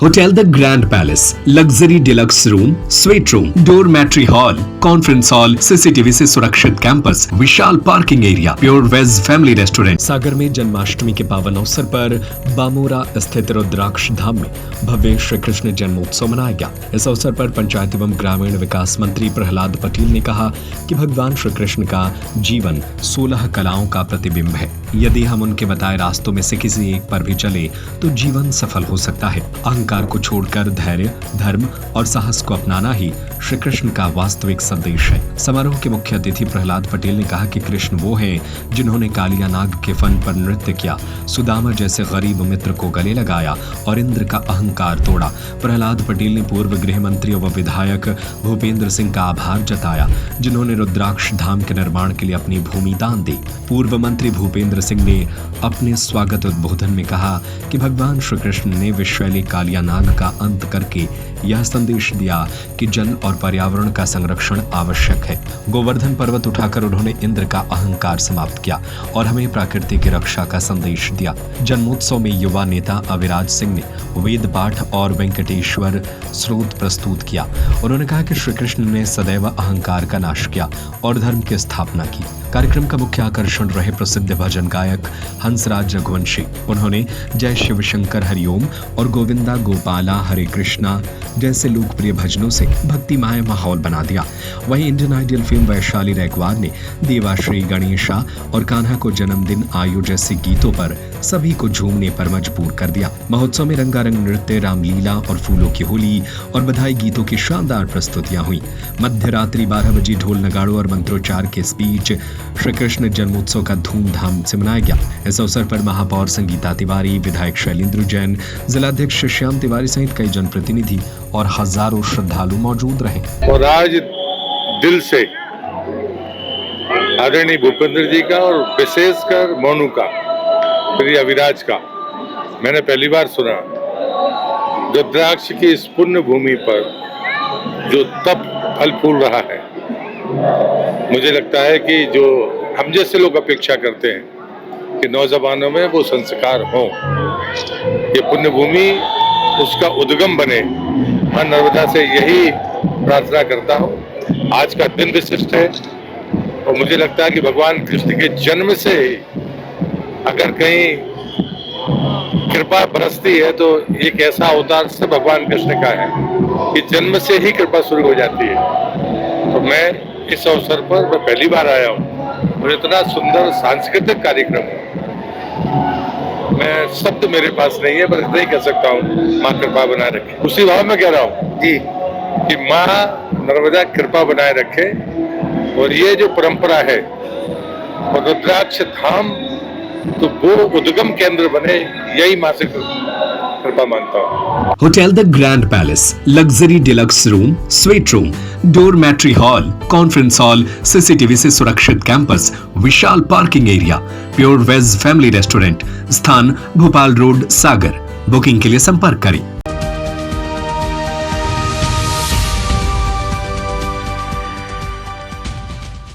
Hotel the grand palace, luxury deluxe room, suite room, dormitory hall, conference hall, CCTV से सुरक्षित campus, विशाल parking area, pure veg family restaurant. Sagar में जन्माष्टमी के पावन अवसर पर बामोरा स्थित रुद्राक्ष धाम में भव्य श्री कृष्ण जन्मोत्सव मनाया गया। इस अवसर पर पंचायत एवं ग्रामीण विकास मंत्री प्रहलाद पटेल ने कहा कि भगवान श्री कृष्ण का जीवन 16 कलाओं का प्रतिबिंब है। यदि हम उनके बताए रास्तों में से किसी एक पर भी चले तो जीवन सफल हो सकता है। अहंकार को छोड़कर धैर्य, धर्म और साहस को अपनाना ही श्री कृष्ण का वास्तविक संदेश है। समारोह के मुख्य अतिथि प्रहलाद पटेल ने कहा कि कृष्ण वो हैं जिन्होंने कालिया नाग के फन पर नृत्य किया, सुदामा जैसे गरीब मित्र को गले लगाया और इंद्र का अहंकार तोड़ा। प्रहलाद पटेल ने पूर्व गृह मंत्री व विधायक भूपेंद्र सिंह का आभार जताया, जिन्होंने रुद्राक्ष धाम के निर्माण के लिए अपनी भूमि दान दी। पूर्व मंत्री भूपेंद्र सिंह ने अपने स्वागत उद्बोधन में कहा कि भगवान श्री कृष्ण ने विश्वैली कालिया नाग का अंत करके यह संदेश दिया कि जल और पर्यावरण का संरक्षण आवश्यक है। गोवर्धन पर्वत उठाकर उन्होंने इंद्र का अहंकार समाप्त किया और हमें प्रकृति की रक्षा का संदेश दिया। जन्मोत्सव में युवा नेता अविराज सिंह ने वेद पाठ और वेंकटेश्वर स्रोत प्रस्तुत किया। उन्होंने कहा कि श्री कृष्ण ने सदैव अहंकार का नाश किया और धर्म की स्थापना की। कार्यक्रम का मुख्य आकर्षण रहे प्रसिद्ध भजन गायक हंसराज रघुवंशी। उन्होंने जय शिव शंकर हरिओम और गोविंदा गोपाला हरे कृष्णा जैसे लोकप्रिय भजनों से भक्तिमय माहौल बना दिया। वहीं Indian idol fame Vaishali Raikwar ने देवाश्री, गणेशा और कान्हा को जन्मदिन आयु जैसे गीतों पर सभी को झूमने पर मजबूर कर दिया। महोत्सव में रंगारंग नृत्य, रामलीला और फूलों की होली और बधाई गीतों की शानदार प्रस्तुतियां हुई। मध्य रात्रि 12 बजे ढोल नगाड़ों और मंत्रोच्चार के बीच श्री कृष्ण जन्मोत्सव का धूमधाम से मनाया गया। इस अवसर पर महापौर संगीता तिवारी, विधायक शैलेंद्र जैन, जिलाध्यक्ष श्याम तिवारी सहित कई जनप्रतिनिधि और हजारों श्रद्धालु मौजूद रहे। और आज दिल से आदरणीय भूपेंद्र जी का और विशेषकर मोनू का, श्री अविराज का मैंने पहली बार सुना। रुद्राक्ष की इस पुण्य भूमि पर जो तप फल फूल रहा है, मुझे लगता है कि जो हम जैसे लोग अपेक्षा करते हैं कि नौजवानों में वो संस्कार हो, ये पुण्य भूमि उसका उद्गम बने। मैं नर्मदा से यही प्रार्थना करता हूँ। आज का दिन विशिष्ट है और मुझे लगता है कि भगवान कृष्ण के जन्म से अगर कहीं कृपा बरसती है तो एक ऐसा अवतार से भगवान कृष्ण का है कि जन्म से ही कृपा शुरू हो जाती है। तो मैं इस अवसर पर मैं पहली बार आया हूँ और इतना सुंदर सांस्कृतिक कार्यक्रम है, मैं शब्द मेरे पास नहीं है, पर इतना ही कह सकता हूँ माँ कृपा बनाए रखे। उसी भाव में कह रहा हूँ जी कि माँ नर्मदा कृपा बनाए रखे और ये जो परंपरा है और रुद्राक्ष धाम तो वो उद्गम केंद्र बने, यही माँ से कृपा मानता हूँ। Hotel the grand palace, luxury deluxe room, suite room, dormitory hall, conference hall, CCTV से सुरक्षित कैंपस, विशाल parking area, pure veg family restaurant. स्थान भोपाल रोड, सागर। बुकिंग के लिए संपर्क करें